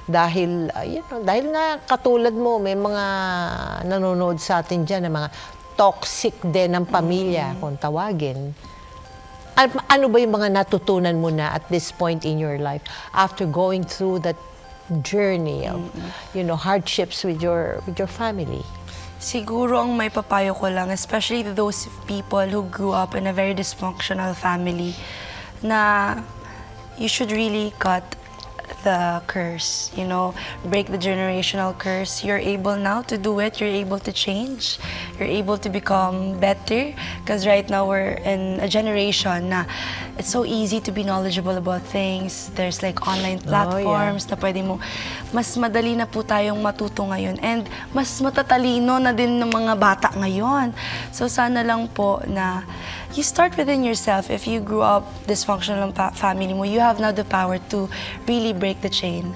Dahil, dahil nga katulad mo, may mga nanonood sa atin dyan na mga toxic din ng pamilya, kung tawagin. Ano ba yung mga natutunan mo na at this point in your life after going through that journey of, hardships with your family? Siguro ang may papayo ko lang, especially to those people who grew up in a very dysfunctional family, na you should really cut the curse, break the generational curse. You're able now to do it. You're able to change. You're able to become better. Because right now we're in a generation na it's so easy to be knowledgeable about things. There's like online platforms na pwede mo, mas madali na po tayong matuto ngayon. And mas matatalino na din ng mga bata ngayon. So sana lang po na you start within yourself. If you grew up dysfunctional family mo, you have now the power to really break the chain.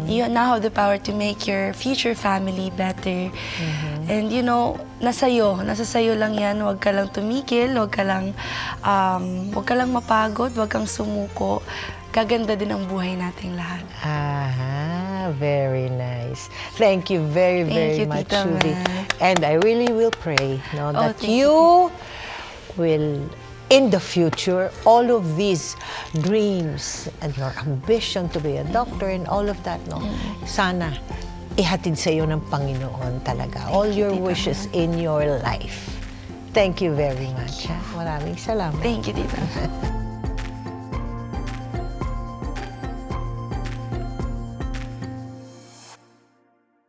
You now have the power to make your future family better. And nasa sayo lang yan. Huwag ka lang tumigil, huwag ka lang mapagod, huwag kang sumuko. Gaganda din ang buhay nating lahat. Very nice. Thank you very, very much, Tita Judy. Mac. And I really will pray that thank you will, in the future, all of these dreams and your ambition to be a doctor and all of that, sana ihatid sa iyo ng Panginoon talaga. All your wishes in your life. Thank you very much. Maraming salamat. Thank you, Tita.